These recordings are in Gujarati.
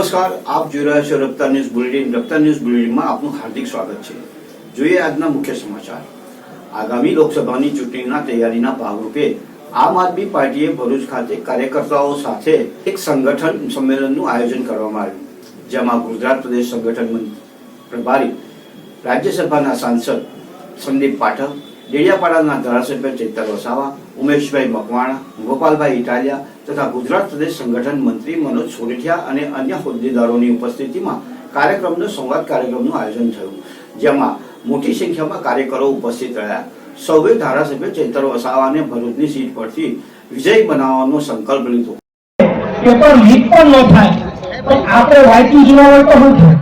નમસ્કાર, આપ જોઈ રહ્યા છો રફતાર ન્યૂઝ બુલેટિન. રફતાર ન્યૂઝ બુલેટિનમાં આપનું હાર્દિક સ્વાગત છે. જોઈએ આજના મુખ્ય સમાચાર. આગામી લોકસભાની ચૂંટણીના તૈયારીના ભાગરૂપે આમ આદમી પાર્ટીએ ભરૂચ ખાતે કાર્યકર્તાઓ સાથે એક સંગઠન સંમેલનનું આયોજન કરવામાં આવ્યું, જેમાં ગુજરાત પ્રદેશ સંગઠન પ્રભારી, રાજ્યસભાના સાંસદ સંદીપ પાઠક, ડેડિયાપાડાના ધારાસભ્ય ચેતર વસાવા, ઉમેશભાઈ મકવાણા, ગોપાલભાઈ ઇટાલિયા તથા ગુજરાત પ્રદેશ સંગઠન મંત્રી મનોજ સોરઠિયા અને અન્ય હોદ્દેદારોની ઉપસ્થિતિમાં સંવાદ કાર્યક્રમનું આયોજન થયું, જેમાં મોટી સંખ્યામાં કાર્યકરો ઉપસ્થિત રહ્યા. સૌએ ધારાસભ્ય ચેતર વસાવાને ભરૂચની સીટ પરથી વિજય બનાવવાનો સંકલ્પ લીધો. પેપર લીક પણ ન થાય, પણ આપણે વાંચી જોવા હોય તો શું થાય?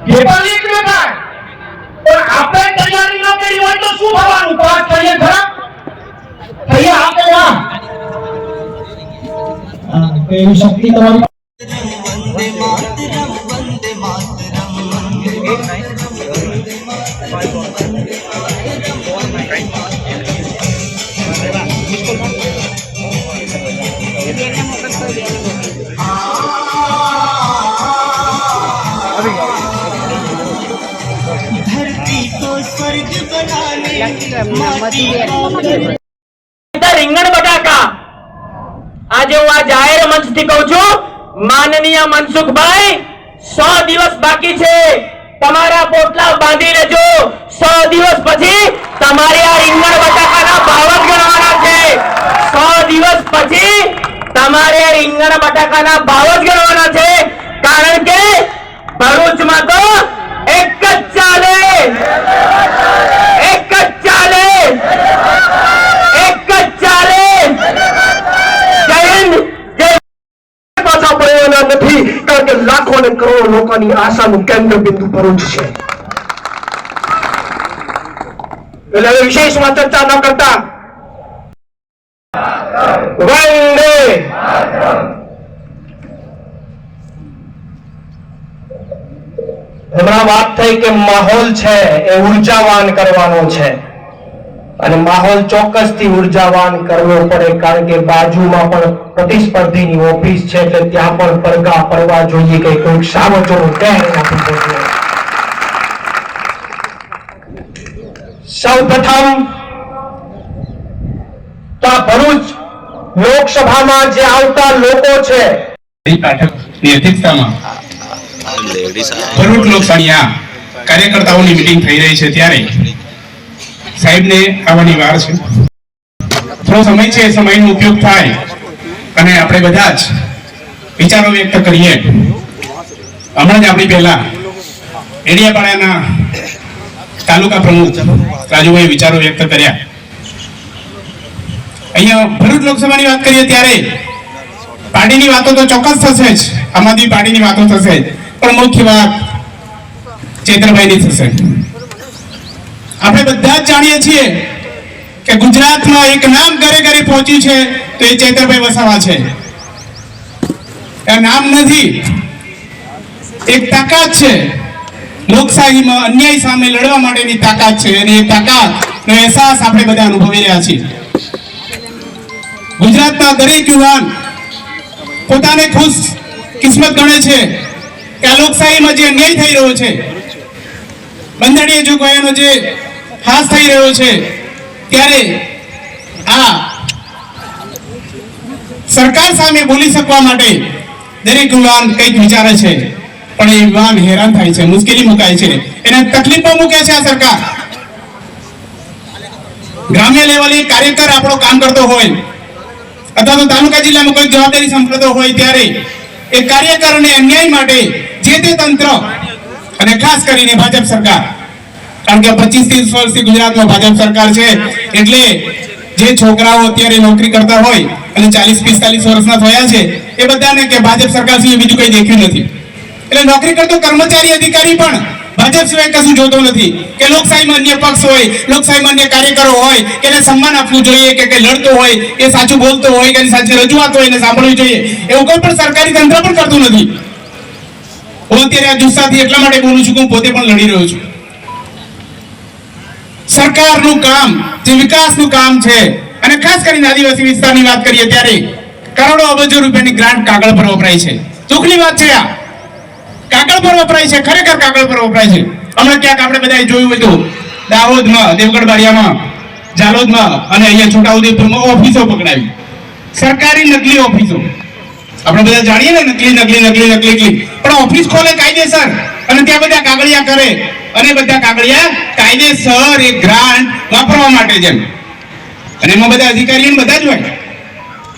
પેપર લીક ન થાય, પણ આપણે તૈયારી ન કરી હોય તો શું થવાનું? પાસ થઈએ ખરા? થઈએ આપણે ના. એવી શક્તિ તમારી धरती को स्वर्ग बनाने રીંગણ બટાકા આજે હું આ જાહેર મંચથી કહું છું, માનનીય મનસુખભાઈ 100 દિવસ બાકી છે, તમારા પોટલા બાંધી લેજો. 100 દિવસ પછી તમારે આ રીંગણ બટાકાના ભાવ જ ગણવાના છે. 100 દિવસ પછી તમારે રીંગણ બટાકાના ભાવ જ ગણવાના છે, કારણ કે ભરૂચમાં તો એક જ ચાલે, એક જ ચાલે, એક જ ચાલે. જય હિન્દ, જય પાછા પડવાના નથી, કારણ કે લાખો અને કરોડો લોકોની આશાનું કેન્દ્ર બિંદુ ભરૂચ છે. એટલે વિશેષમાં ચર્ચા ન કરતા વંદે હમણાં વાત થઈ કે માહોલ છે એ ઉર્જાવાન કરવાનો છે, અને માહોલ ચોક્કસથી ઉર્જાવાન કરવો પડે, કારણ કે બાજુમાં પણ પ્રતિસ્પર્ધીની ઓફિસ છે, એટલે ત્યાં પણ પડઘા પડવા જોઈએ કે કોઈક સાવચોનું કહેર આપવું જોઈએ. સૌપ્રથમ તો ભરૂચ લોકસભામાં જે આવતા લોકો છે પાઠકની અધ્યક્ષતામાં ભરૂચ લોકસભાની કાર્યકર્તાઓની મીટિંગ થઈ રહી છે, ત્યારે સાહેબને આવવાની વાર છે. થોડો સમય છે, સમયનો ઉપયોગ થાય અને આપણે બધા જ વિચારો વ્યક્ત કરીએ. હમણાં જ આપણી પહેલા ડેડિયાપાડાના તાલુકા પ્રમુખ રાજુભાઈ વિચારો વ્યક્ત કર્યા. અહીંયા ભરૂચ લોકસભાની વાત કરીએ ત્યારે પાર્ટીની વાતો તો ચોક્કસ થશે જ, આમ આદમી પાર્ટીની વાતો થશે જ, પણ મુખ્ય વાત ચેતરભાઈની થશે. આપણે બધા જ જાણીએ છીએ કે ગુજરાતમાં એક નામ ઘરે ઘરે પહોંચ્યું છે, તો એ ચેતરભાઈ વસાવા છે. એ નામ નથી, એક તાકાત છે. લોકશાહીમાં અન્યાય સામે લડવા માટેની તાકાત છે, અને એ તાકાતનો અહેસાસ આપણે બધા અનુભવી રહ્યા છીએ. ગુજરાતના દરેક યુવાન પોતાને ખુશ કિસ્મત ગણે છે કે આ લોકશાહીમાં જે અન્યાય થઈ રહ્યો છે, બંધારણીય જોગવાઈઓનો જે હાસ થઈ રહ્યો છે, ત્યારે આ સરકાર સામે બોલી શકવા માટે દરેક યુવાન કંઈક વિચારે છે, પણ એ યુવાન હેરાન થાય છે, મુશ્કેલી મુકાય છે, એને તકલીફમાં મૂકે છે આ સરકાર. ગ્રામ્ય લેવલે કાર્યકર આપણો કામ કરતો હોય અથવા તો તાલુકા જિલ્લામાં કોઈ જવાબદારી સંભાળતો હોય, ત્યારે એ કાર્યકરોને અન્યાય માટે જે તે તંત્ર અને ખાસ કરીને ભાજપ સરકાર, કારણ કે 25-30 વર્ષથી ગુજરાતમાં ભાજપ સરકાર છે, એટલે જે છોકરાઓ અત્યારે નોકરી કરતા હોય અને 40-45 વર્ષના થયા છે, એ બધાને કે ભાજપ સરકાર સિવાય બીજું કંઈ દેખ્યું નથી. એટલે નોકરી કરતો કર્મચારી અધિકારી પણ ભાજપ સિવાય કશું જોતો નથી કે લોકશાહીમાં અન્ય પક્ષ હોય, લોકશાહીમાં અન્ય કાર્યકરો હોય કે એને સન્માન આપવું જોઈએ, કે લડતો હોય એ સાચું બોલતો હોય કે સાચી રજૂઆત હોય એને સાંભળવી જોઈએ, એવું કોઈ પણ સરકારી તંત્ર પણ કરતું નથી. હું અત્યારે આ જુસ્સાથી એટલા માટે બોલું છું કે હું પોતે પણ લડી રહ્યો છું. સરકારનું કામ જે વિકાસનું કામ છે, અને ખાસ કરીને આદિવાસી વિસ્તારની વાત કરીએ ત્યારે કરોડો અબજો રૂપિયાની ગ્રાન્ટ કાગળ પર વપરાય છે. દુઃખની વાત છે આ. કાગળ પર વપરાય છે, ખરેખર કાગળ પર વપરાય છે. હમણાં ક્યાંક આપણે બધાએ જોયું હોય તો દાહોદમાં, દેવગઢ બારિયામાં, જાલોદમાં અને અહીંયા છોટાઉદેપુરમાં ઓફિસો પકડાવી, સરકારી નકલી ઓફિસો. આપણે બધા જાણીએ ને નકલી, પણ ઓફિસ ખોલે કાયદેસર અને ત્યાં બધા કાગળિયા કરે અને બધા કાગળિયા કાયદેસર એક ગ્રાન્ટ વાપરવા માટે છે. અને એમાં બધા અધિકારીઓ બધા જ હોય,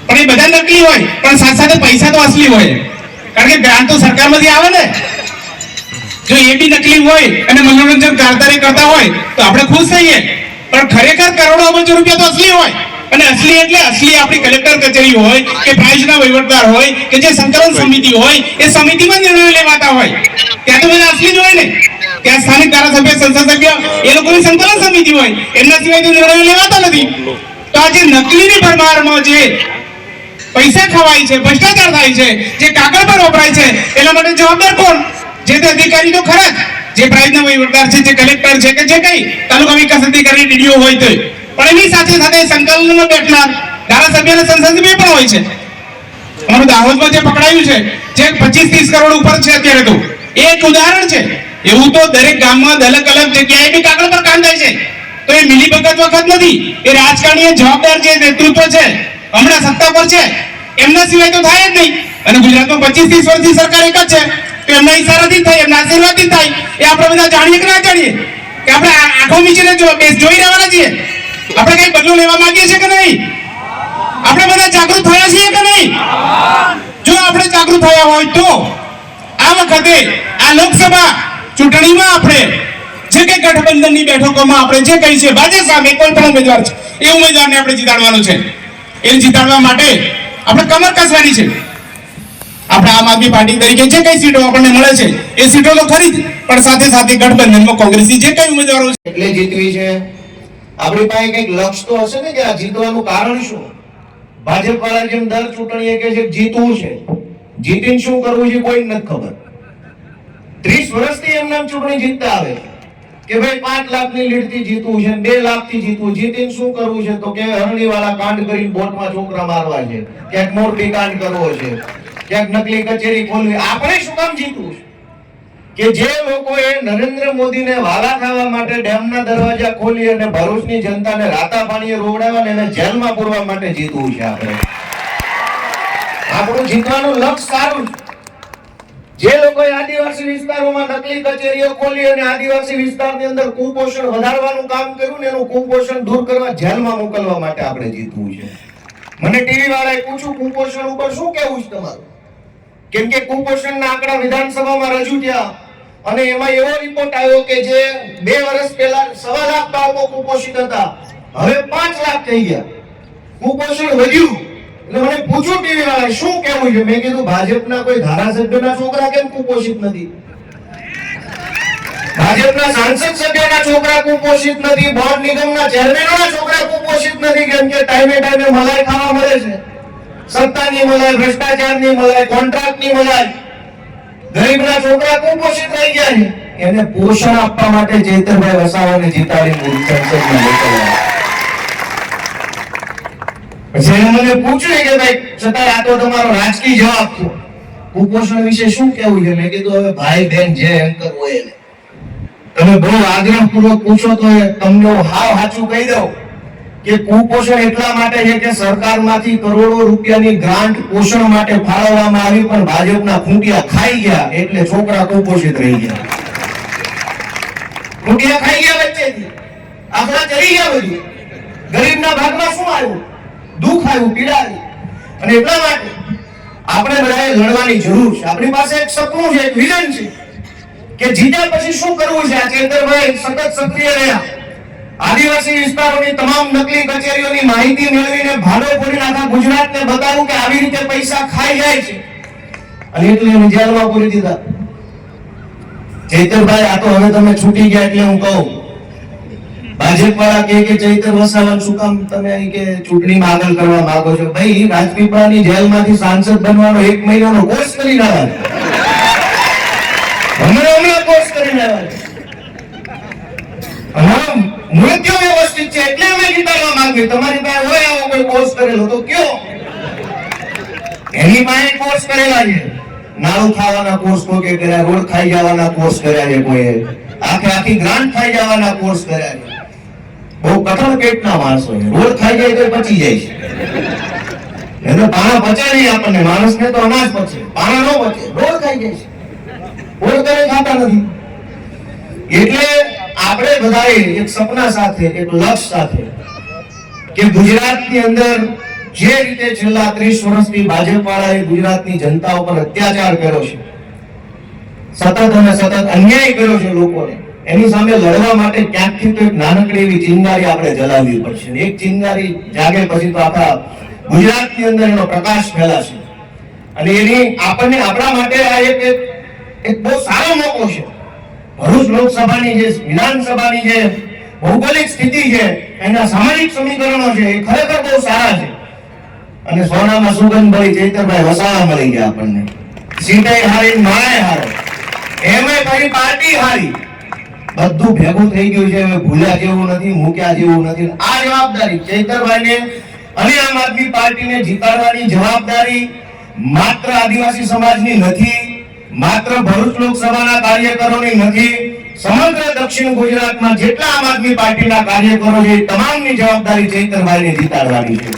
પણ એ બધા નકલી હોય, પણ સાથે સાથે પૈસા તો અસલી હોય, કારણ કે ગ્રાન્ટ તો સરકારમાંથી આવે ને. જો એ બી નકલી હોય અને મનોરંજન કરતા હોય તો આપણે ખુશ થઈએ, પણ ખરેખર કરોડો અબજો રૂપિયા તો અસલી હોય. અને અસલી એટલે અસલી આપણી કલેક્ટર કચેરી હોય કે પ્રાંતના વહીવટદાર હોય કે જે સંકલન સમિતિ હોય, એ સમિતિમાં નિર્ણય લેવાતા હોય, ત્યાં તો બધા અસલી જ હોય ને. ત્યાં સ્થાનિક ધારાસભ્ય, સંસદ સભ્ય એ લોકોની સંકલન સમિતિ હોય, એમના સિવાય તો નિર્ણયો લેવાતા નથી. તો આ જે નકલીની ભરમારમાં જે પૈસા ખવાય છે, ભ્રષ્ટાચાર થાય છે, જે કાગળ પર વપરાય છે, એના માટે જવાબદાર કોણ? જે તે અધિકારી તો ખરા જ, જે પ્રાંતના વહીવટદાર છે, જે કલેક્ટર છે કે જે કઈ તાલુકા વિકાસ અધિકારી ડીડીઓ હોય તો, પણ એની સાથે સાથે સંકલનમાં બેઠનાર ધારાસભ્ય અને સંસદ સભ્ય પણ હોય છે. અમારું દાહોદમાં જે પકડાયું છે, જે 25-30 કરોડ ઉપર છે અત્યારે, તો એક ઉદાહરણ છે. એવું તો દરેક ગામમાં અલગ જગ્યાએ બી કાગળ પર કામ થાય છે. તો એ મિલીભગત વખત નથી, એ રાજકારણીય જવાબદાર જે નેતૃત્વ છે, હમણાં સત્તા પર છે, એમના સિવાય તો થાય જ નહીં. અને ગુજરાતમાં 25-30 વર્ષથી સરકાર એક જ છે, તો એમના ઈશારાથી થાય, એમના આશીર્વાદથી થાય. એ આપણે બધા જાણીએ કે ના જાણીએ, કે આપણે આંખો મીચીને જોઈ રહેવાના છીએ? આપણે કઈ બદલો લેવા માંગીએ છીએ કે નહીં? આપણે બધા જાગૃત થયા છીએ કે નહીં? જો આપણે જાગૃત થયા હોય તો આ વખતે આ લોકસભા ચૂંટણીમાં આપણે જે કે ગઠબંધનની બેઠકોમાં આપણે જે કહી છે, ભાજપ સામે કોઈ પણ ઉમેદવાર છે, એ ઉમેદવારને આપણે જીતાડવાનો છે. એ જીતાડવા માટે આપણે કમર કસવાની છે. આપણે આમ આદમી પાર્ટી તરીકે જે કઈ સીટો આપણને મળે છે, એ સીટો તો ખરી જ, પણ સાથે સાથે ગઠબંધનમાં કોંગ્રેસી જે કઈ ઉમેદવારો છે એટલે જીતવી છે. આપણી પાસે કઈક લક્ષ્ય તો હશે ને કે આ જીતવાનું કારણ શું? ભાજપ વાળા જેમ દર ચૂંટણીએ કહે છે જીતવું છે, જીતીને શું કરવું છે કોઈ નથી ખબર. 30 વર્ષથી એમ નામ ચૂંટણી જીતતા આવે કે ભાઈ 5 લાખની લીડથી જીતવું છે, 2 લાખથી જીતવું, જીતીને શું કરવું છે? તો કે હરણી વાળા કાંડ કરીને બોટમાં છોકરા મારવા છે, ક્યાંક મોરબી કાંડ કરવો છે, ક્યાંક નકલી કચેરી ખોલવી. આપણે શું કામ જીતવું છે? કે જે લોકોએ નરેન્દ્ર મોદીને વાલા થવા માટે ડેમના દરવાજા ખોલી અને ભરૂચની જનતાને રાતા પાણીએ રોવડાવ્યા ને એને જેલમાં પૂરવા માટે જીતવું છે. આપણું જીતવાનું લક્ષ્ય સારું છે. જે લોકોએ આદિવાસી વિસ્તારોમાં નકલી કચેરીઓ ખોલી અને આદિવાસી વિસ્તારની અંદર કુપોષણ વધારવાનું કામ કર્યું ને એનું કુપોષણ દૂર કરવા જેલમાં મોકલવા માટે આપણે જીતવું છે. મને ટીવી વાળાએ પૂછ્યું કુપોષણ ઉપર શું કહેવું છે તમારું? કેમ કે કુપોષણના આંકડા વિધાનસભામાં રજૂ થયા અને એમાં એવો રિપોર્ટ આવ્યો કે જે 2 વર્ષ પહેલા 1.25 લાખ બાળકો કુપોષિત હતા, હવે 5 લાખ થઈ ગયા. કુપોષણ વધ્યું. એટલે મને પૂછ્યું ટીવી વાળાએ શું કહેવું છે? મેં કીધું ભાજપના કોઈ ધારાસભ્યના છોકરા કેમ કુપોષિત નથી? ભાજપના સાંસદ સભ્યના છોકરા કુપોષિત નથી, બોર્ડ નિગમના ચેરમેનોના છોકરા કુપોષિત નથી, કેમ કે ટાઈમે મલાઈ ખાવા મળે છે. સત્તાની મલાઈ, ભ્રષ્ટાચારની મલાઈ, કોન્ટ્રાક્ટની મલાઈ. ગરીબના છોકરા કુપોષિત રહી ગયા છે. એને પોષણ આપવા માટે ચૈતરભાઈ વસાવાને જીતાડી સંસદમાં મોકલ્યા. પછી એને મને પૂછ્યું કે ભાઈ છતાં આ તો તમારો રાજકીય જવાબ થયો, કુપોષણ વિશે શું કહેવું છે? મેં કીધું હવે ભાઈ બહેન જે એન્કર હોય એને તમે બહુ આગ્રહપૂર્વક પૂછો તો તમને હું હાવ સાચું કહી દઉં કે કુપોષણ એટલા માટે છે કે સરકારમાંથી કરોડો રૂપિયાની ગ્રાન્ટ પોષણ માટે ફાળવવામાં આવી, પણ ભાજપના ખૂંટિયા ખાઈ ગયા એટલે છોકરા કુપોષિત રહી ગયા. ખૂંટિયા ખાઈ ગયા વચ્ચેથી, આખલા ચડી ગયા. બધું ગરીબના ભાગમાં શું આવ્યું? દુઃખ આવ્યું, પીડા આવી. અને એટલા માટે આપણે બધાએ લડવાની જરૂર છે. આપણી પાસે એક સપનું છે, એક વિઝન છે કે જીત્યા પછી શું કરવું છે. આ ચેતરભાઈ સતત સક્રિય રહ્યા. આદિવાસી વિસ્તારોની તમામ નકલી કચેરીઓની માહિતી મેળવીને ભાડો પૂરીને આખા ગુજરાતને બતાવ્યું કે આવી રીતે પૈસા ખાઈ જાય છે, અને એટલે એને જેલમાં પૂરી દીધા. ચૈતરભાઈ આ તો હવે તમે છૂટી ગયા એટલે હું કહું, ભાજપ વાળા કે ચૈતર વસાવા શું કામ તમે કે ચૂંટણીમાં આગળ કરવા માંગો છો? ભાઈ રાજપીપળાની જેલમાંથી સાંસદ બનવાનો 1 મહિનાનો કોર્સ કરીને આવ્યા, હમણાં કોર્સ કરીને આવ્યા. મૃત્યુ વ્યવસ્થિત છે એટલે અમે જીતાડવા માંગીએ. તમારી પાસે હોય આવો કોઈ કોર્સ કરેલો તો કયો? એની પાસે કોર્સ કરેલા છે, નાળું ખાવાના કોર્સ કોઈ કર્યા, રોડ ખાઈ જવાના કોર્સ કર્યા છે, કોઈએ આખી ગ્રાન્ટ ખાઈ જવાના કોર્સ કર્યા છે. બહુ કઠણ પેટના માણસો છે. રોડ ખાઈ જાય તો પચી જાય છે. એને પાણા પચે નહીં આપણને, માણસને તો અનાજ પચે, પાણા નો પચે, રોડ ખાઈ જાય છે. રોડ કરે ખાતા નથી. એટલે આપણે બધાએ એક સપના સાથે, એક લક્ષ્ય સાથે કે ગુજરાતની અંદર જે રીતે છેલ્લા 30 વર્ષથી ભાજપ વાળાએ ગુજરાતની જનતા ઉપર અત્યાચાર કર્યો છે, સતત અને સતત અન્યાય કર્યો છે લોકોને, એની સામે લડવા માટે ક્યાંકથી તો એક નાનકડી એવી ચિંગારી આપણે જલાવવી પડશે. એક ચિંગારી જાગે પછી તો આખા ગુજરાતની અંદર એનો પ્રકાશ ફેલાશે. અને એની આપણને આપણા માટે આ એક બહુ સારો મોકો છે. ભરૂચ લોકસભાની જે વિધાનસભાની જે ભૌગોલિક સ્થિતિ છે, એના સામાજિક સમીકરણો છે, એ ખરેખર બહુ સારા છે. અને સોનામાં સુગંધ ભરી ચૈતરભાઈ વસાવા મળી ગયા આપણને. સીટે હારી, માળે હારો, એમાં ફરી પાર્ટી હારી, બધું ભેગું થઈ ગયું છે. હવે ભૂલ્યા જેવું નથી, મૂક્યા જેવું નથી. આ જવાબદારી ચૈતરભાઈને અને આમ આદમી પાર્ટીને જીતાડવાની જવાબદારી માત્ર આદિવાસી સમાજની નથી, માત્ર ભરૂચ લોકસભાના કાર્યકરોની નથી, સમગ્ર દક્ષિણ ગુજરાતમાં જેટલા આમ આદમી પાર્ટીના કાર્યકરો છે, તમામની જવાબદારી ચૈતરભાઈને જીતાડવાની છે.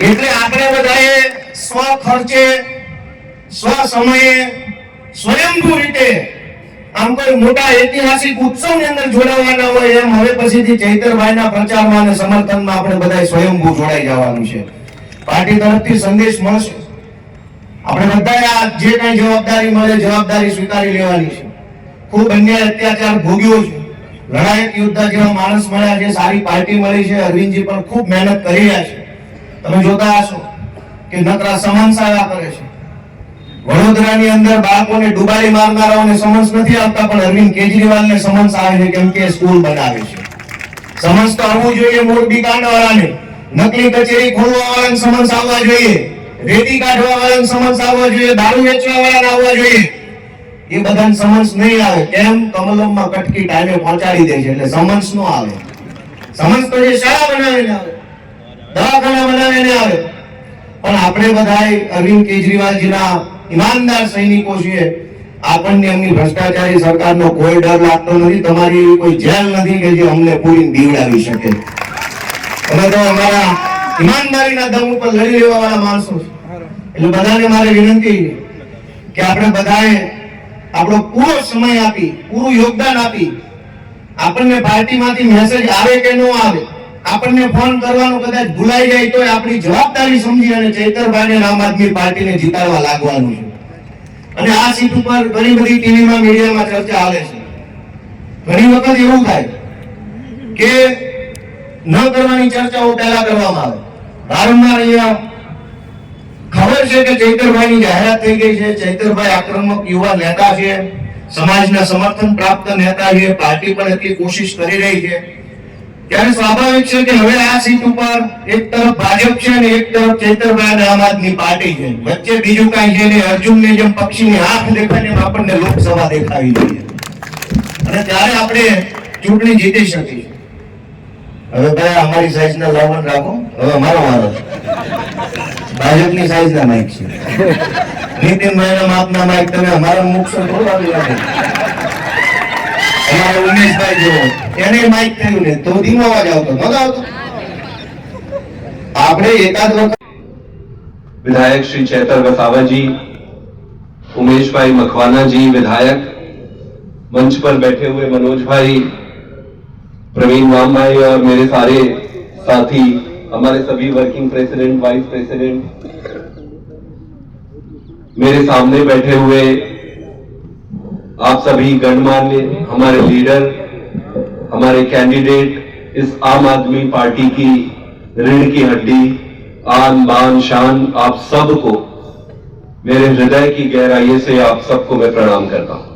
એટલે આપણે બધાએ સ્વ ખર્ચે, સ્વ સમયે, સ્વયંભૂ રીતે આમ કોઈ મોટા ઐતિહાસિક ઉત્સવની અંદર જોડાવાના હોય એમ હવે પછીથી ચૈતરભાઈના પ્રચારમાં અને સમર્થનમાં આપણે બધાએ સ્વયંભૂ જોડાઈ જવાનું છે. પાર્ટી તરફથી સંદેશ મળશે. આપણે બધાએ આ જે કઈ જવાબદારી મળે જવાબદારી સ્વીકારી લેવાની છે. ખૂબ અન્યાય અત્યાચાર ભોગ્યો છે, લડાયક યોદ્ધા જેવા માણસ મળ્યા છે, સારી પાર્ટી મળી છે, અરવિંદજી પણ ખૂબ મહેનત કરી રહ્યા છે. તમે જોતા હશો કે નકરા સમન્સ આવ્યા કરે છે. વડોદરાની અંદર બાળકોને ડુબાડી મારનારાઓને સમન્સ નથી આવતા, પણ અરવિંદ કેજરીવાલને સમન્સ આવે છે, કેમ કે સ્કૂલ બનાવે છે. સમન્સ તો આવવું જોઈએ મોરબી કાંડવાળાને, નકલી કચેરી ખોલવા વાળાને સમન્સ આવવા જોઈએ, રેતી કાઢવા વાળાને સમન્સ આવવા જોઈએ, દારૂ વેચવા વાળાને આવવા જોઈએ. એ બધાને સમન્સ નહીં આવે. કેમ? કમલમમાં કટકી ટાઈમે પહોંચાડી દે છે, એટલે સમન્સ નો આવે. સમન્સ તો જે શાળા બનાવીને આવે, દવાખાના બનાવીને આવે. પણ આપણે બધાએ અરવિંદ કેજરીવાલજીના ઈમાનદાર સૈનિકો છીએ. આપણને એમની ભ્રષ્ટાચારી સરકારનો કોઈ ડર લાગતો નથી. તમારી એવી કોઈ જેલ નથી કે જે અમને પૂરી બીવડાવી શકે. અમે તો અમારા ઈમાનદારીના દમ ઉપર લડી લેવા વાળા માણસો છે. એટલે બધાને મારે વિનંતી કે આપણે બધાએ આપણો પૂરો સમય આપી, પૂરું યોગદાન આપી, આપણને પાર્ટીમાંથી મેસેજ આવે કે ન આવે, આપણને ફોન કરવાનું કદાચ ભૂલાઈ જાય તો આપણી જવાબદારી સમજી અને ચૈતરભાઈને આમ આદમી પાર્ટીને જીતાડવા લાગવાનું છે. અને આ સીટ ઉપર ઘણી બધી ટીવીમાં, મીડિયામાં ચર્ચા હાલે છે. ઘણી વખત એવું થાય કે ન કરવાની ચર્ચાઓ પહેલા કરવામાં આવે. વારંવાર અહીંયા ખબર છે કે ચૈતરભાઈની જાહેરાત થઈ ગઈ છે. ચૈતરભાઈ આક્રમક યુવા નેતા છે, સમાજના સમર્થન પ્રાપ્ત નેતા છે, પાર્ટી પણ એટલી કોશિશ કરી રહી છે. ત્યારે સ્વાભાવિક છે કે હવે આ સીટ ઉપર એક તરફ ભાજપ છે અને એક તરફ ચૈતરભાઈ અને આમ આદમી પાર્ટી છે. વચ્ચે બીજું કાંઈ છે નહીં. અર્જુનને જેમ પક્ષીની આંખ દેખાય એમ આપણને લોકસભા દેખાવી જોઈએ. અને ત્યારે આપણે ચૂંટણી જીતી શકીશું. હવે ભાઈ અમારી સાઈઝના લાવણ રાખો. હવે અમારો વારો છે. ભાજપની સાઈઝના માઇક છે. નીતિનભાઈના માપના માઇક તમે અમારા મૂકશો થોડું આવી લાગે. અમારે ઉમેશભાઈ જેવો એને માઇક થયું ને તો ધીમો અવાજ આવતો નતો આવતો. આપણે એકાદ વખત विधायक श्री चैतर वसावा जी, उमेश भाई मखवाना जी विधायक, मंच पर बैठे हुए मनोज भाई, प्रवीण वाम भाई और मेरे सारे साथी, हमारे सभी वर्किंग प्रेसिडेंट, वाइस प्रेसिडेंट, मेरे सामने बैठे हुए आप सभी गणमान्य, हमारे लीडर, हमारे कैंडिडेट, इस आम आदमी पार्टी की रीढ़ की हड्डी, आन बान शान, आप सबको मेरे हृदय की गहराई से आप सबको मैं प्रणाम करता हूं।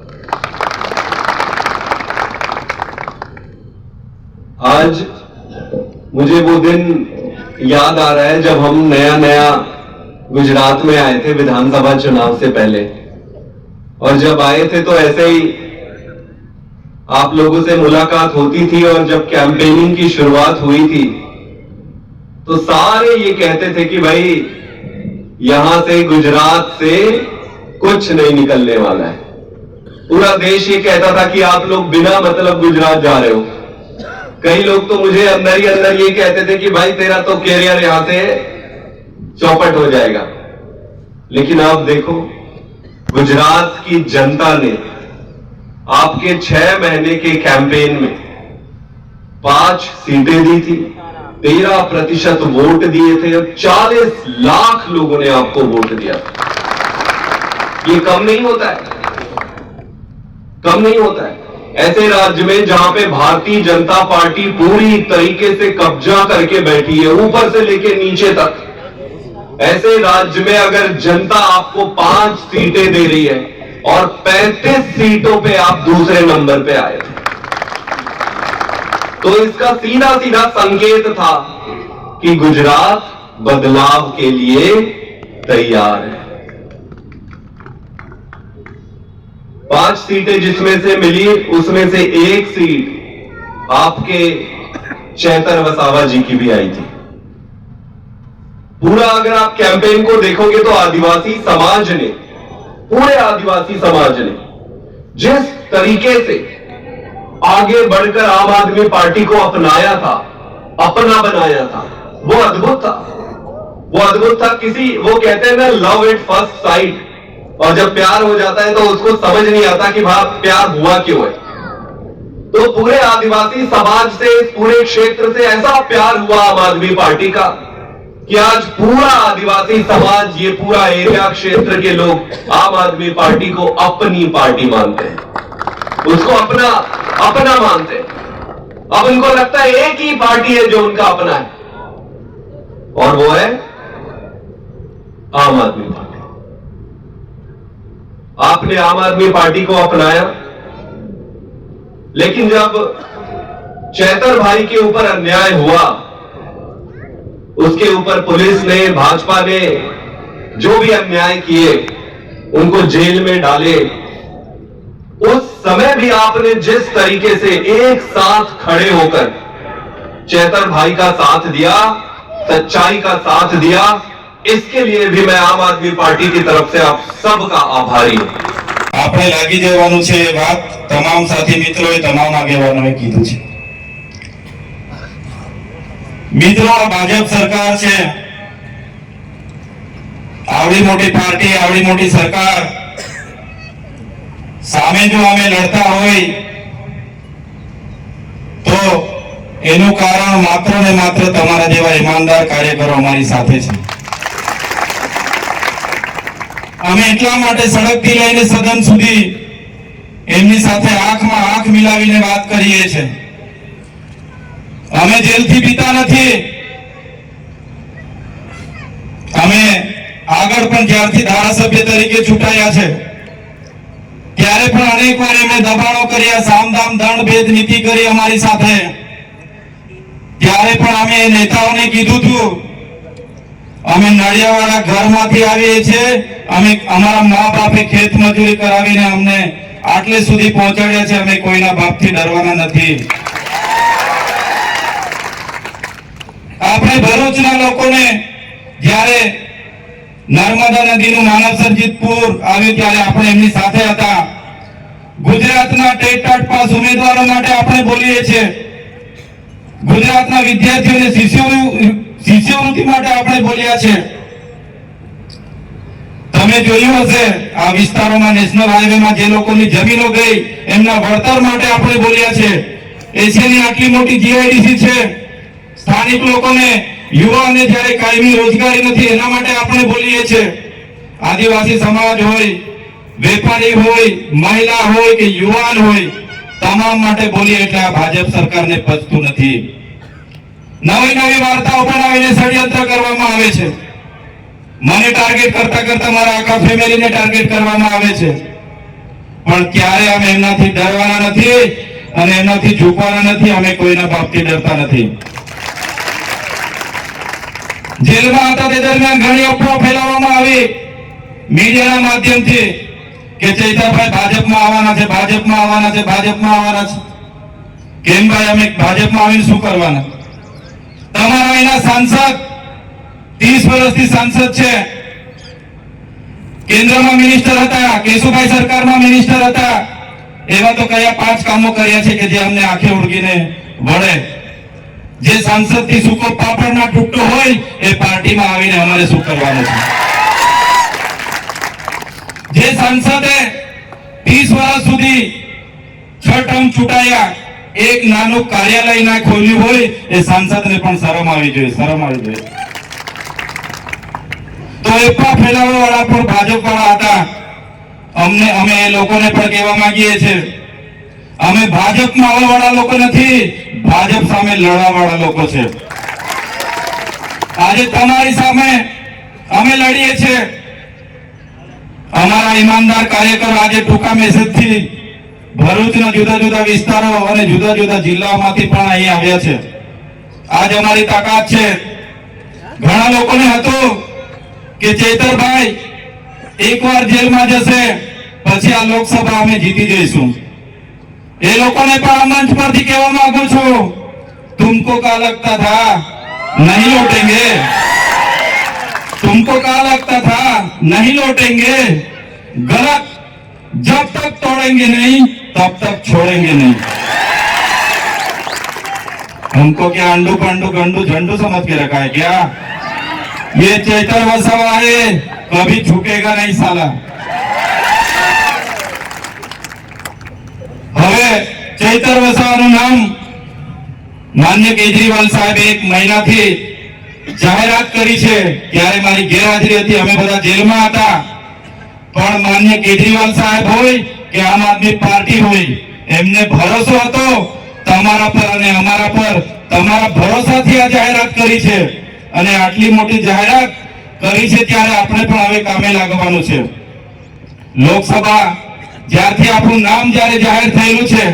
आज मुझे वो दिन याद आ रहा है जब हम नया गुजरात में आए थे विधानसभा चुनाव से पहले, और जब आए थे तो ऐसे ही आप लोगों से मुलाकात होती थी, और जब कैंपेनिंग की शुरुआत हुई थी तो सारे ये कहते थे कि भाई यहां से गुजरात से कुछ नहीं निकलने वाला है। पूरा देश ये कहता था कि आप लोग बिना मतलब गुजरात जा रहे हो। कई लोग तो मुझे अंदर ही अंदर ये कहते थे कि भाई तेरा तो कैरियर यहां से चौपट हो जाएगा। लेकिन आप देखो, गुजरात की जनता ने आपके 6 महीने के कैंपेन में 5 सीटें दी थी, 13% वोट दिए थे और 40 लाख लोगों ने आपको वोट दिया था। ये कम नहीं होता है, कम नहीं होता है। ऐसे राज्य में जहां पे भारतीय जनता पार्टी पूरी तरीके से कब्जा करके बैठी है, ऊपर से लेके नीचे तक, ऐसे राज्य में अगर जनता आपको 5 सीटें दे रही है और 35 सीटों पे आप दूसरे नंबर पे आए थे, तो इसका सीधा सीधा संकेत था कि गुजरात बदलाव के लिए तैयार है। 5 सीटें जिसमें से मिली, उसमें से 1 सीट आपके चैतर वसावा जी की भी आई थी। पूरा अगर आप कैंपेन को देखोगे तो आदिवासी समाज ने, पूरे आदिवासी समाज ने जिस तरीके से आगे बढ़कर आम आदमी पार्टी को अपनाया था, अपना बनाया था, वो अद्भुत था। वो अद्भुत था। वो कहते हैं ना, लव एट फर्स्ट साइट, और जब प्यार हो जाता है तो उसको समझ नहीं आता कि भाई प्यार हुआ क्यों है। तो पूरे आदिवासी समाज से, पूरे क्षेत्र से ऐसा प्यार हुआ आम आदमी पार्टी का कि आज पूरा आदिवासी समाज, ये पूरा एरिया क्षेत्र के लोग आम आदमी पार्टी को अपनी पार्टी मानते हैं, उसको अपना अपना मानते हैं। अब उनको लगता है एक ही पार्टी है जो उनका अपना है, और वो है आम आदमी पार्टी। आपने आम आदमी पार्टी को अपनाया, लेकिन जब चैतर भाई के ऊपर अन्याय हुआ, उसके ऊपर पुलिस ने, भाजपा ने जो भी अन्याय किए, उनको जेल में डाले, उस समय भी आपने जिस तरीके से एक साथ खड़े होकर चैतर भाई का साथ दिया, सच्चाई का साथ दिया, इसके लिए भी मैं आम आदमी पार्टी की तरफ से आप सबका आभारी हूं। આપણે લાગી જવાનું છે એ વાત તમામ સાથી મિત્રોએ, તમામ આગેવાનોએ કીધું છે। મિત્રો, આ ભાજપ સરકાર છે, આવડી મોટી પાર્ટી, આવડી મોટી સરકાર સામે જો અમે લડતા હોય તો એનું કારણ માત્ર ને માત્ર તમારા જેવા ઈમાનદાર કાર્યકરો અમારી સાથે છે। અમે એટલા માટે સડકથી લઈને સદન સુધી એમની સાથે આંખમાં આંખ મિલાવીને વાત કરીએ છીએ। અમે જેલથી બીતા નથી। અમે આગળ પણ જ્યારથી ધારાસભ્ય તરીકે ચૂંટાયા છે ત્યારે પણ અનેકવાર એમણે દબાણો કર્યા, સામદામ દંડ ભેદ નીતિ કરી અમારી સાથે। ત્યારે પણ અમે નેતાઓને કીધું હતું, અમે નળિયાવાળા ઘરમાંથી આવીએ છીએ, અમે અમારા મા બાપે ખેત મજૂરી કરાવીને અમને આટલે સુધી પહોંચાડ્યા છે, અમે કોઈના બાપથી ડરવાના નથી। આપણે ભરૂચના લોકોને જ્યારે નર્મદા નદીનું માનવ સર્જિત પૂર આવ્યું ત્યારે આપણે એમની સાથે હતા। ગુજરાતના ટેટ ટાટ પાસ ઉમેદવારો માટે આપણે બોલીએ છીએ, ગુજરાતના વિદ્યાર્થીઓને શિષ્યવૃત્તિ માટે આપણે બોલ્યા છે। તમે જોયું હશે આ વિસ્તારોમાં નેશનલ હાઈવેમાં જે લોકોની જમીનો ગઈ એમના વળતર માટે આપણે બોલ્યા છે। એશિયાની આટલી મોટી જીઆઈડીસી છે, સ્થાનિક લોકોને, યુવાઓને જ્યારે કાયમી રોજગારી નથી એના માટે આપણે બોલીએ છીએ। આદિવાસી સમાજ હોય, વેપારી હોય, મહિલા હોય કે યુવાન હોય, તમામ માટે બોલીએ એટલે આ ભાજપ સરકારને પચતું નથી। નવી નવી વાર્તાઓ બનાવીને ષડયંત્ર કરવામાં આવે છે। મને ટાર્ગેટ કરતા કરતા મારા આખા ફેમિલીને ટાર્ગેટ કરવામાં આવે છે, પણ ક્યારે અમે એમનાથી ડરવાના નથી અને એમનાથી ઝૂકવાના નથી। અમે કોઈના બાપથી ડરતા નથી। જેલમાં હતા તે દરમિયાન ઘણી અફવાઓ ફેલાવવામાં આવી મીડિયાના માધ્યમથી કે ચૈતરભાઈ ભાજપમાં આવવાના છે, ભાજપમાં આવવાના છે, ભાજપમાં આવવાના છે। કેમ ભાઈ, અમે ભાજપમાં આવીને શું કરવાના? તમારા અહીંના સાંસદ 30 વર્ષથી સાંસદ છે, કેન્દ્રમાં મિનિસ્ટર હતા, કેશુભાઈ સરકારમાં મિનિસ્ટર હતા, એવા તો કયા 5 કામો કર્યા છે કે જે અમને આંખે ઉડકીને વળે. જે સાંસદ થી સૂકો પાપડના ટુકડો હોય એ પાર્ટીમાં આવીને અમારે શું કરવાનું છે? જે સાંસદે 30 વર્ષ સુધી 6 ટર્મ ચૂંટાયા, એક નાનું કાર્યાલય ના ખોલ્યું હોય, એ સાંસદને પણ શરમ આવી જોઈએ, શરમ આવી જોઈએ. તો એપા ફેલાવવા વાળા પણ ભાજપ વાળા હતા. અમે એ લોકોને પણ કહેવા માંગીએ છીએ, અમે ભાજપમાં આવવા વાળા લોકો નથી, ભાજપ સામે લડવા વાળા લોકો છે. આજે તમારી સામે અમે લડીએ છીએ. અમારા ઈમાનદાર કાર્યકરો આજે ટૂંકા મેસેજથી ભરૂચના જુદા જુદા વિસ્તારો અને જુદા જુદા જિલ્લાઓમાંથી પણ અહીં આવ્યા છે. આજ અમારી તાકાત છે. ઘણા લોકોને હતું કે ચેતરભાઈ એકવાર જેલમાં જશે પછી આ લોકસભા અમે જીતી જઈશું. એ લોકોને પણ આ મંચ પરથી કહેવા માંગુ છું, तुमको क्या लगता था नहीं लौटेंगे? तुमको क्या लगता था नहीं लौटेंगे? गलत. जब तक तोड़ेंगे नहीं तब तक छोड़ेंगे नहीं. हमको क्या अंडू पंडू गंडू झंडू समझ के रखा है क्या? ये चेतर वसावा है, कभी झुकेगा नहीं साला. હવે ચૈતર વસાવાનું નામ માન્ય કેજરીવાલ સાહેબ 1 મહિનાથી જાહેરાત કરી છે. ત્યારે મારી ગેરહાજરી હતી, અમે બધા જેલમાં હતા, પણ માન્ય કેજરીવાલ સાહેબ હોય કે આમ આદમી પાર્ટી હોય, એમને ભરોસો હતો તમારા પર અને અમારા પર. તમારા ભરોસાથી આ જાહેરાત કરી છે અને આટલી મોટી જાહેરાત કરી છે ત્યારે આપણે પણ હવે કામે લાગવાનું છે. લોકસભા જ્યારથી આપણું નામ જ્યારે જાહેર થયેલું છે,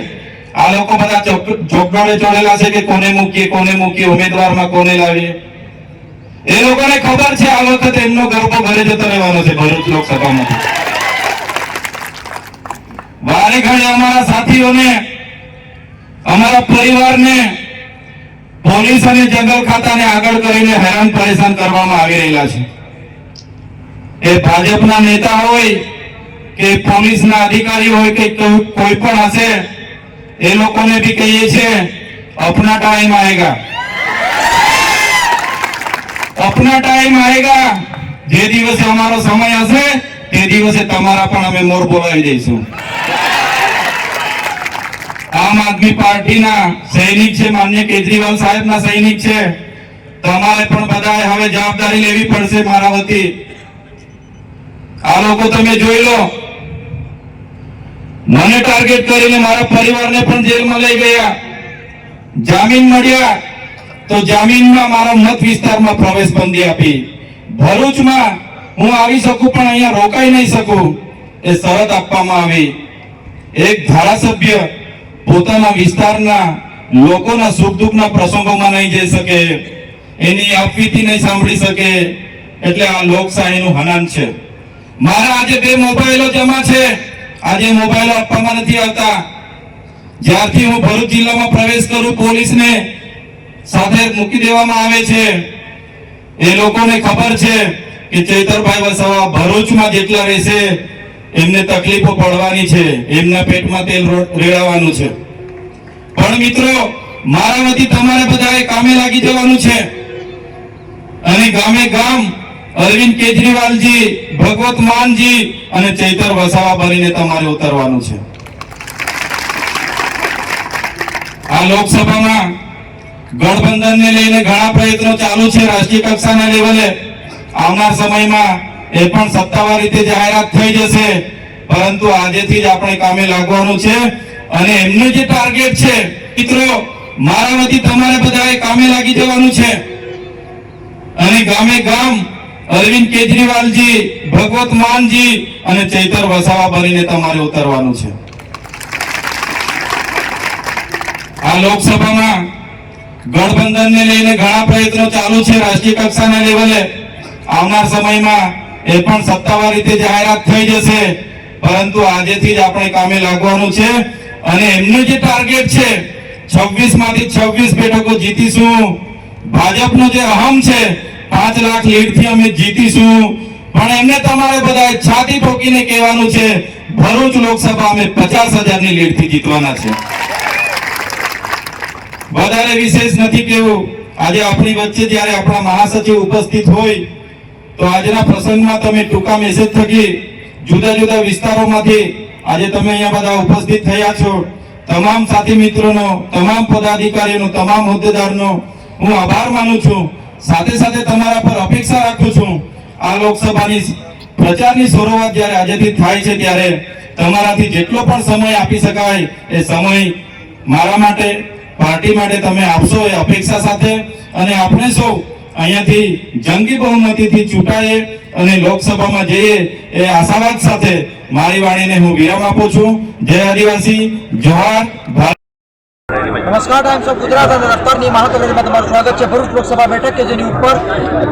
આ લોકો બધા ચોકડોળે ચોડેલા છે કે કોને મૂકીએ, ઉમેદવારમાં કોને લાવીએ. એ લોકોને ખબર છે આ વખતે એમનો ગરબો ઘરે જતો રહેવાનો છે ભરૂચ લોકસભામાં. વારે ઘડે અમારા સાથીઓને, અમારા પરિવારને પોલીસ અને જંગલ ખાતાને આગળ કરીને હેરાન પરેશાન કરવામાં આવી રહેલા છે. એ ભાજપના નેતા હોય કે પોલીસના અધિકારી હોય કે કોઈ પણ હશે, એ લોકોને બી કહીએ છીએ, अपना टाइम आएगा, अपना टाइम आएगा. જે દિવસે અમારો સમય હશે તે દિવસે તમારા પણ અમે મોર બોલાવી દઈશું. આમ આદમી પાર્ટીના સૈનિક છે, માન્ય કેજરીવાલ સાહેબના સૈનિક છે. તમારે પણ બધાએ હવે જવાબદારી લેવી પડશે મારા વતી. આ લોકો તમે જોઈ લો, મને ટાર્ગેટ કરીને મારા પરિવારને પણ જેલમાં લઈ ગયા. જામીન મળ્યા તો જામીનમાં મારા મત વિસ્તારમાં પ્રવેશ બંધી આપી. ભરૂચમાં હું આવી શકું પણ અહીંયા રોકાઈ નહીં શકું, એ શરત આપવામાં આવી. એક ધારાસભ્ય પોતાના વિસ્તારના લોકોના સુખ દુઃખના પ્રસંગોમાં નહીં જઈ શકે, એની આપવીતી નહીં સાંભળી શકે. એટલે આ લોકશાહીનું હનન છે. મારા આજે 2 મોબાઈલો જમા છે. આજે મોબાઈલો આપવામાં નથી આવતા. જ્યારથી હું ભરૂચ જિલ્લામાં પ્રવેશ કરું, પોલીસને સાથે મૂકી દેવામાં આવે છે. એ લોકોને ખબર છે કે ચૈતરભાઈ વસાવા ભરૂચમાં જેટલા રહેશે એમને તકલીફો પડવાની છે, એમના પેટમાં તેલ રેડાવાનું છે. પણ મિત્રો, મારા વતી તમારે બધાએ કામે લાગી જવાનું છે અને ગામે ગામ અરવિંદ કેજરીવાલજી, ભગવત માનજી અને ચૈતર વસાવા બનીને તમારે ઉતરવાનું છે. આ લોકસભામાં ગઠબંધનને લઈને ઘણા પ્રયત્નો ચાલુ છે રાષ્ટ્રીય કક્ષાના લેવલે. આવનાર સમયમાં એ પણ સત્તાવાર રીતે જાહેરાત થઈ જશે, પરંતુ આજેથી જ આપણે કામે લાગવાનું છે. અને એમનું જે ટાર્ગેટ છે, મિત્રો, મારા વતી તમારે બધાએ કામે લાગી જવાનું છે અને ગામે ગામ અરવિંદ કેજરીવાલજી, ભગવત માનજી અને ચૈતર વસાવા બનીને તમારે ઉતરવાનું છે. આ લોકસભામાં ગઠબંધનને લઈને ઘણા પ્રયત્નો ચાલુ છે રાષ્ટ્રીય કક્ષાના લેવલે. આવનાર સમયમાં એ પણ સત્તાવાર રીતે જાહેરાત થઈ જશે, પરંતુ આજેથી જ આપણે કામે લાગવાનું છે. અને એમનું જે ટાર્ગેટ છે, 26 માંથી 26 બેઠકો જીતીશું. ભાજપનો જે અહમ છે, 5 લાખ લીડથી અમે જીતીશું, પણ એમને તમારે બધાએ છાતી ઠોકીને કહેવાનું છે ભરૂચ લોકસભા અમે 50,000 ની લીડથી જીતવાના છે. વધારે વિશેષ નથી કેવું. આજે આપણી વચ્ચે જ્યારે આપણા મહાસચિવ ઉપસ્થિત હોય તો આજના પ્રસંગમાં તમે ટૂંકા મેસેજ થકી જુદા જુદા વિસ્તારોમાંથી આજે તમે અહીંયા બધા ઉપસ્થિત થયા છો. તમામ સાથી મિત્રોનો, તમામ પદાધિકારીઓનો, તમામ હોદ્દેદારનો હું આભાર માનું છું. સાથે સાથે તમારા પર અપેક્ષા રાખું છું આ લોકસભાની પ્રચારની શરૂઆત જ્યારે આજેથી થાય છે ત્યારે તમારાથી જેટલો પણ સમય આપી શકાય એ સમય મારા માટે, પાર્ટી માટે તમે આપશો એ અપેક્ષા સાથે, અને આપણે સૌ અહીંયાથી જંગી બહુમતીથી ચૂંટાઈએ અને લોકસભામાં જઈએ એ આશાવાદ સાથે મારી વાણીને હું વિરામ આપું છું. જય આદિવાસી, જોહાર, ભારત. નમસ્કાર, ટાઈમ્સ ઓફ ગુજરાત અને રફતારની મહાકલેરીમાં તમારું સ્વાગત છે. ભરૂચ લોકસભા બેઠક કે જેની ઉપર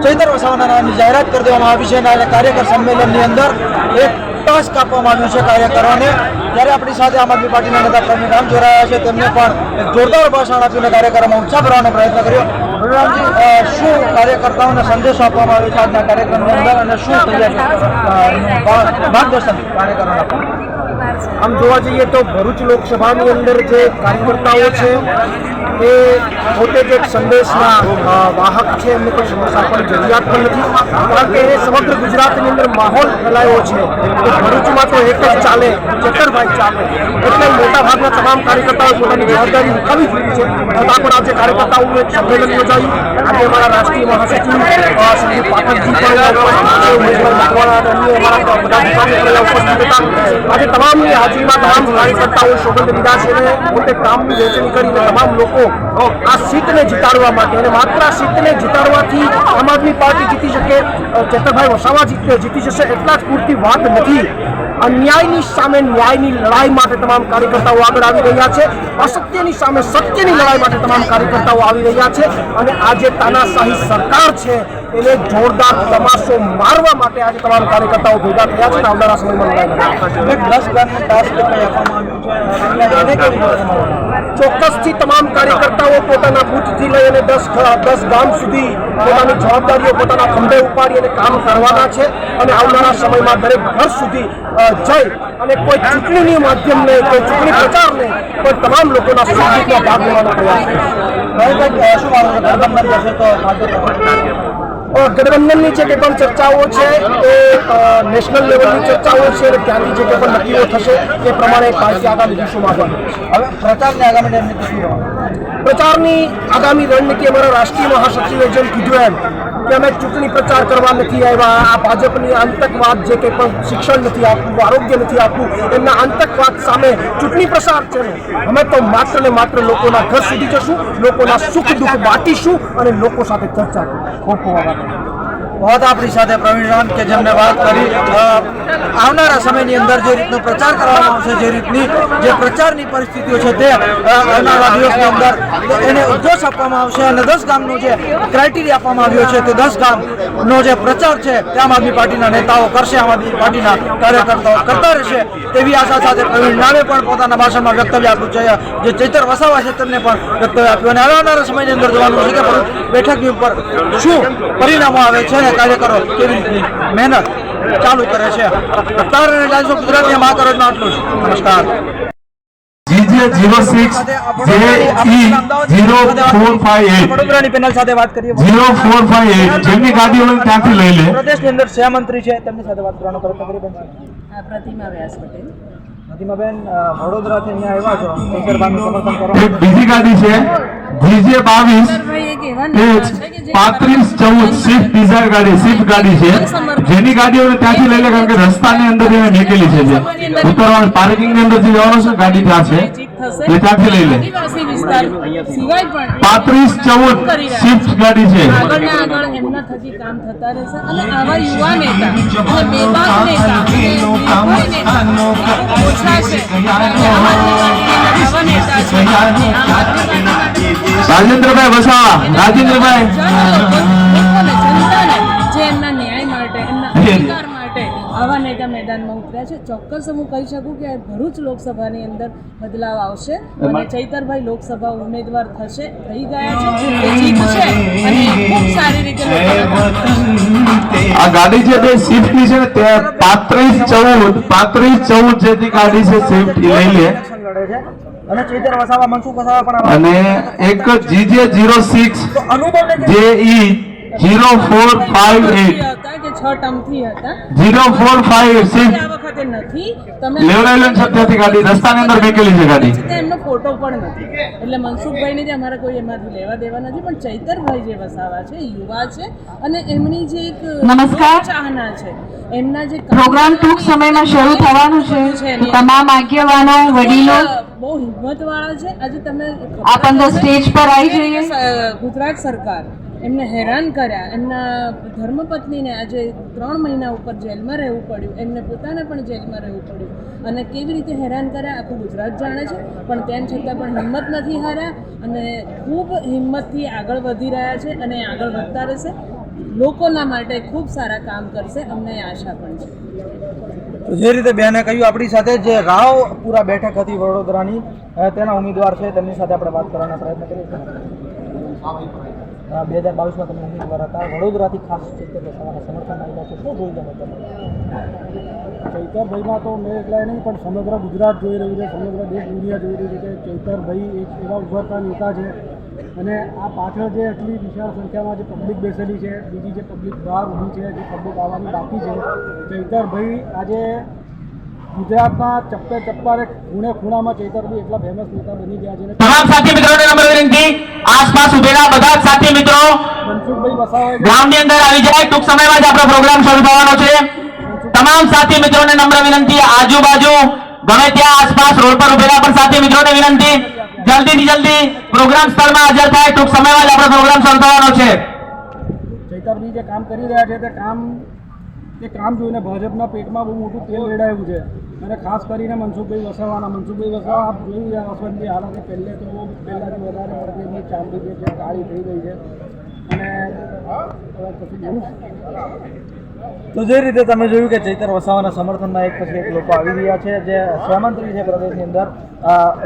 ચૈતર વસાવાના નામની જાહેરાત કરી દેવામાં આવી છે અને કાર્યકર સંમેલનની અંદર એક ટાસ્ક આપવામાં આવ્યું છે કાર્યકરોને. જ્યારે આપણી સાથે આમ આદમી પાર્ટીના નેતા પ્રવીણ રામ જોડાયા છે, તેમને પણ એક જોરદાર ભાષણ આપીને કાર્યક્રમમાં ઉત્સાહ ભરવાનો પ્રયત્ન કર્યો. પ્રવીણરામજી, શું કાર્યકર્તાઓને સંદેશો આપવામાં આવ્યો છે આજના કાર્યક્રમની અંદર અને શું તૈયારી માર્ગદર્શન કાર્યકરોને? આમ જોવા જઈએ તો ભરૂચ લોકસભાની અંદર જે કાર્યકર્તાઓ છે એ પોતે જ એક સંદેશના વાહક છે. એમને કોઈ સંદેશ આપવાની જરૂરિયાત પણ નથી, કારણ કે એ સમગ્ર ગુજરાતની અંદર માહોલ ફેલાયો છે કે ભરૂચમાં તો એક જ ચાલે, ચેતરભાઈ ચાલે. એટલે મોટા ભાગના તમામ કાર્યકર્તાઓ પોતાની જવાબદારી ઉઠાવી દીધી છે. છતાં પણ આજે કાર્યકર્તાઓનું એક સંમેલન યોજાયું. આજે અમારા રાષ્ટ્રીય મહાસચિવ સંદીપ પાઠકજી પણ ઉમેદવાર મકવાણા અને અન્ય અમારા પદાધિકારીઓ ઉપસ્થિત હતા. આજે તમામની હાજરીમાં તમામ કાર્યકર્તાઓએ સોગંદ લીધા છે અને પોતે કામની વહેંચણી કરીને તમામ લોકો આ સીટને જીતાડવા માટે, અને માત્ર આ સીટને જીતાડવાથી આમ આદમી પાર્ટી જીતી શકે, ચેતરભાઈ વસાવા જીતી જશે એટલા જ પૂરતી વાત નથી. અન્યાયની સામે ન્યાયની લડાઈ માટે તમામ કાર્યકર્તાઓ આગળ આવી રહ્યા છે. અસત્યની સામે સત્યની લડાઈ માટે તમામ કાર્યકર્તાઓ આવી રહ્યા છે. અને આજે તાનાશાહી સરકાર છે એને જોરદાર તમાશો મારવા માટે આજે તમામ કાર્યકર્તાઓ ભેગા થયા છે અને આવનારા સમયમાં લડાઈ ચોક્કસથી તમામ કાર્યકર્તાઓ પોતાના બૂથથી લઈ અને 10 ગામ સુધી પોતાની જવાબદારીઓ પોતાના ખંભે ઉપાડી અને કામ કરવાના છે. અને આવનારા સમયમાં દરેક ઘર સુધી જઈ અને કોઈ ચૂંટણીની માધ્યમ નહીં, કોઈ ચૂંટણી પ્રચાર નહીં, પણ તમામ લોકોના સુખ દુઃખમાં ભાગ લેવાનો પ્રયાસ છે. ગઠબંધનની જે કંઈ પણ ચર્ચાઓ છે એ નેશનલ લેવલની ચર્ચાઓ છે અને ત્યાંથી જે કંઈ પણ નક્કીઓ થશે એ પ્રમાણે પાર્ટી આગામી દિવસોમાં આગળ હવે પ્રચારની આગામી રણનીતિ શું રહેવાની? પ્રચારની આગામી રણનીતિ અમારા રાષ્ટ્રીય મહાસચિવે જેમ કીધું એમ કે અમે ચૂંટણી પ્રચાર કરવા નથી આવ્યા. આ ભાજપની આતંકવાદ જે કંઈ પણ શિક્ષણ નથી આપવું, આરોગ્ય નથી આપવું, એમના આતંકવાદ સામે ચૂંટણી પ્રચાર છે. અમે તો માત્ર ને માત્ર લોકોના ઘર સુધી જશું, લોકોના સુખ દુઃખ બાંટીશું અને લોકો સાથે ચર્ચા કરીશું. बहुत આપણી સાથે પ્રવીણ રામ કે જેમને વાત કરી આવનારા સમયની અંદર જે રીતનો પ્રચાર કરવામાં આવશે, જે રીતની જે પ્રચારની પરિસ્થિતિઓ છે તે આવનારા દિવસની અંદર એને ઉદ્દેશ આપવામાં આવશે અને 10 ગામનો જે ક્રાઇટેરિયા આપવામાં આવ્યો છે તે 10 ગામનો જે પ્રચાર છે તે આમ આદમી પાર્ટીના નેતાઓ કરશે, આમ આદમી પાર્ટીના કાર્યકર્તાઓ કરતા રહેશે તેવી આશા સાથે પ્રવીણ રામે પણ પોતાના ભાષણમાં વક્તવ્ય આપ્યું છે. જે ચૈતર વસાવા છે તેમને પણ વક્તવ્ય આપ્યું અને આવનારા સમયની અંદર જોવાનું છે કે બેઠકની ઉપર શું પરિણામો આવે છે અને કાર્યકરો કેવી રીતની મહેનત ચાલુ કરે છે. ટાઈમ્સ ઓફ ગુજરાતની મહાકરજમાં આટલું જ. નમસ્કાર. વડોદરાની પેનલ સાથે વાત કરીએ. 0458 જેમની ગાડીઓ ત્યાંથી લઈ લે. પ્રદેશની અંદર સહમંત્રી છે તેમની સાથે વાત કરવાનો પ્રયત્ન કરીએ. પ્રતિમા વ્યાસ પટેલ. પ્રતિમાબેન, વડોદરાથી અહીંયા આવ્યા છો કેસરબાનું સમર્થન કરવા. એક બીજી ગાડી છે GJ 22 સ્વિફ્ટ ડિઝાયર ગાડી, સ્વિફ્ટ ગાડી છે જેની ગાડીઓને ત્યાંથી લઈ લે, કારણ કે રસ્તાની અંદર એને નીકળી છે. જે ઉતરવાનું પાર્કિંગ ની અંદર જે જવાનું છે ગાડી ત્યાં છે એ ત્યાંથી લઈ લે. 3514 સ્વિફ્ટ ગાડી છે. આગળના આગળ એમના થકી કામ થતા રહેશે અને આવા યુવા નેતા અને બેબાક નેતા અને નિર્ભય નેતા ઓછા છે. આવા નેતા છે રાજેન્દ્રભાઈ વસાવા, રાજેન્દ્રભાઈ જનતાને જે એમના ન્યાય માટે, એમના અધિકાર માટે આવા મેગા મેદાનમાં ઉતર્યા છે. ચોક્કસ હું કહી શકું કે ભરૂચ લોકસભાની અંદર બદલાવ આવશે અને ચૈતરભાઈ લોકસભા ઉમેદવાર થઈ ગયા છે, એ જીતશે અને ખૂબ સારી રીતે આ ગાડી છે તે સ્વિફ્ટની છે તે 3514 જેથી ગાડી છે સ્વિફ્ટ લઈ લે ઇલેક્શન લડે છે અને ચૈતર વસાવા મનસુખ વસાવા પણ અને એક GJ06 તો અનુભવને JE 0458 હતા કે 6 ટર્મથી હતા. 0458 સ્વિફ્ટ આ વખતે નથી. તમે લેવડાવેલું છે ત્યાંથી ગાડી રસ્તાની અંદર મેકેલી છે ગાડી. તે એમનો ફોટો પણ નથી. એટલે મનસુખભાઈને જે અમારા કોઈ એમાંથી લેવા દેવા નથી, પણ ચૈતરભાઈ જે વસાવા છે યુવા છે અને એમની જે એક નમસ્કાર. ચાહના છે, એમના જે પ્રોગ્રામ ટૂંક સમયમાં શરૂ થવાનું છે. તમામ આગેવાનો વડીલો બહુ હિંમતવાળા છે. આજે તમે આપ અંદર સ્ટેજ પર આવી જઈએ. ગુજરાત સરકાર એમને હેરાન કર્યા, એમના ધર્મપત્નીને આજે 3 મહિના ઉપર જેલમાં રહેવું પડ્યું, એમને પોતાને પણ જેલમાં રહેવું પડ્યું અને કેવી રીતે હેરાન કર્યા આખું ગુજરાત જાણે છે. પણ તેમ છતાં પણ હિંમત નથી હાર્યા અને ખૂબ હિંમતથી આગળ વધી રહ્યા છે અને આગળ વધતા રહેશે. લોકોના માટે ખૂબ સારા કામ કરશે, અમને આશા પણ છે. તો જે રીતે બેને કહ્યું, આપણી સાથે જે રાવપુરા બેઠક હતી વડોદરાની તેના ઉમેદવાર છે, તેમની સાથે આપણે વાત કરવાના પ્રયત્ન કરીએ. 2022માં તમે ઉમેદવાર હતા, વડોદરાથી ખાસ ચૈતર વસાવાના સમર્થન આવ્યા છે, શું જોઈ તમે? ચૈતરભાઈમાં તો મેં એકલા નહીં પણ સમગ્ર ગુજરાત જોઈ રહ્યું છે, સમગ્ર દેશ દુનિયા જોઈ રહી છે કે ચૈતરભાઈ એક એવા ઉભરતા નેતા છે અને આ પાછળ જે એટલી વિશાળ સંખ્યામાં જે પબ્લિક બેસેલી છે, બીજી જે પબ્લિક બહાર ઊભી છે, જે પબ્લિક આવવાની બાકી છે, ચૈતરભાઈ આજે ગુજરાતના ચપ્પે ચપ્પારે ખૂણે ખૂણામાં ચૈતરભાઈ એટલા ફેમસ નેતા બની ગયા છે. તમામ સાથી મિત્રોને નમ્ર વિનંતી, આસપાસ ઉભેલા બધા જ સાથી મિત્રો મનસુખભાઈ વસાવાએ ગ્રાઉન્ડની અંદર આવી જાય. ટૂંક સમયમાં જ આપણો પ્રોગ્રામ શરૂ થવાનો છે. તમામ સાથી મિત્રોને નમ્ર વિનંતી, આજુબાજુ ગમે ત્યાં આસપાસ રોડ પર ઉભેલા પણ સાથી મિત્રોને વિનંતી, જલ્દીથી જલ્દી પ્રોગ્રામ સ્થળમાં હાજર થાય. ટૂંક સમયમાં જ આપણો પ્રોગ્રામ શરૂ થવાનો છે. ચૈતરભાઈ જે કામ કરી રહ્યા છે તે કામ જોઈને ભાજપના પેટમાં બહુ મોટું તેલ રેડાયું છે અને ખાસ કરીને મનસુખભાઈ વસાવા આપ જોઈ રહ્યા હશો એમની હાલત પહેલાંથી વધારે પડતી એમની ચામડી જે છે કાળી થઈ ગઈ છે અને તો જે રીતે તમે જોયું કે ચૈતર વસાવાના સમર્થનમાં એક પછી એક લોકો આવી રહ્યા છે. જે સહમંત્રી છે પ્રદેશની અંદર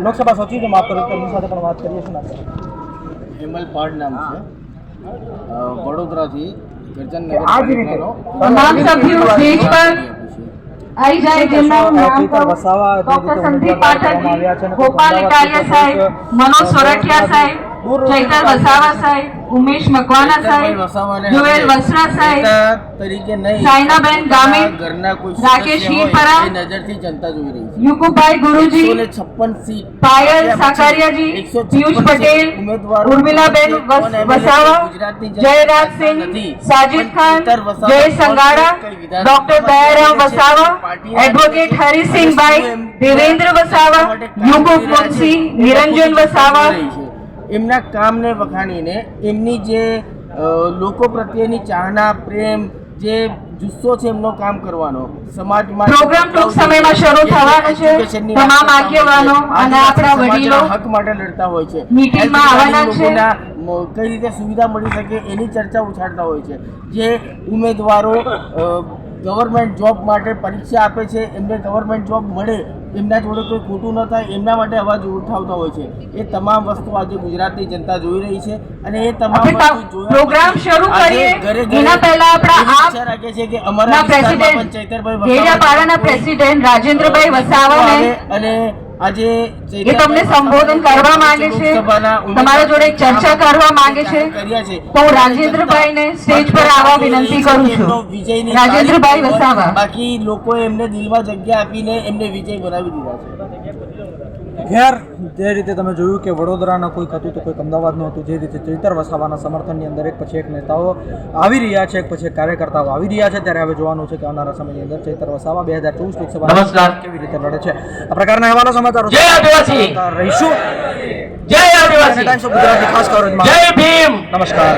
લોકસભા સચિવ છે, માફ કરો, તેમની સાથે પણ વાત કરીએ. શું નામ છે? હેમલ પાડ નામ છે, વડોદરાથી આ જ રીતે તમામ સભ્યો સ્ટેજ પર આવી જાય. જેમના નામ ચૈતર વસાવા જે ડોક્ટર રીતે સંદીપ ઉમેદવાર પાઠક, કરવામાં આવ્યા છે અને ગોપાલ ઇટાલિયા સાહેબ, મનોજ સોરઠિયા સાહેબ, ચૈતર વસાવા સાહેબ, ઉમેશ મકવાના સાહેબ, જોએલ વસરા સાહેબ, સાયનાબેન ગામિત, રાકેશ હીરપરા, યુકુભાઈ ગુરુજી, પાયલ સાકરિયાજી, પિયુષ પટેલ, ઉર્મિલાબેન વસાવા, જયરાજસિંહ, સાજિદ ખાન, જય સંગાડા, ડોક્ટર દયારામ વસાવા, એડવોકેટ હરિસિંહભાઈ, દેવેન્દ્ર વસાવા, યુકુબ મુનસી, નિરંજન વસાવા. એમના કામને વખાણીને એમની જે લોકો પ્રત્યેની ચાહના, પ્રેમ, જે જુસ્સો છે એમનો કામ કરવાનો, સમાજમાં પ્રોગ્રામ ટૂંક સમયમાં શરૂ થવાનો છે. તમામ આગેવાનો અને આપણા વડીલો હક માટે લડતા હોય છે, મીટિંગમાં આવવાના છે. કઈ રીતે સુવિધા મળી શકે એની ચર્ચા ઉછાળતા હોય છે. જે ઉમેદવારો ગવર્મેન્ટ જોબ માટે પરીક્ષા આપે છે, એમને ગવર્મેન્ટ જોબ મળે, એમના જોડે કોઈ ખોટું ન થાય, એમના માટે અવાજ ઉઠાવતા હોય છે. એ તમામ વસ્તુ આજે ગુજરાતની જનતા જોઈ રહી છે અને એ તમામ પ્રોગ્રામ શરૂ કરીએ એના પહેલા આપણા રાખે છે કે અમારા વિસ્તારમાં પણ ચૈતરભાઈ ડેડિયાપાડાના પ્રેસિડેન્ટ રાજેન્દ્રભાઈ વસાવાને અને આજે એ તમને સંબોધન કરવા માંગે છે, તમારા જોડે ચર્ચા કરવા માંગે છે. તો હું રાજેન્દ્રભાઈને સ્ટેજ પર આવવા વિનંતી કરું છું. રાજેન્દ્રભાઈ વસાવા. બાકી લોકોએ એમને દિલમાં જગ્યા આપીને એમને વિજય બનાવી દીધા છે. ખેર, જે રીતે તમે જોયું કે વડોદરાના કોઈક હતું તો કોઈક અમદાવાદનું હતું. જે રીતે ચૈતર વસાવાના સમર્થનની અંદર એક પછી એક નેતાઓ આવી રહ્યા છે, એક પછી એક કાર્યકર્તાઓ આવી રહ્યા છે. ત્યારે હવે જોવાનું છે કે આવનારા સમયની અંદર ચૈતર વસાવા 2024 લોકસભા કેવી રીતે લડે છે. આ પ્રકારના અહેવાલો સમાચારો રહીશું. જય આદિવાસી, ટાઈમ્સ ઓફ ગુજરાતની ખાસ કવરેજમાં. જય ભીમ. નમસ્કાર.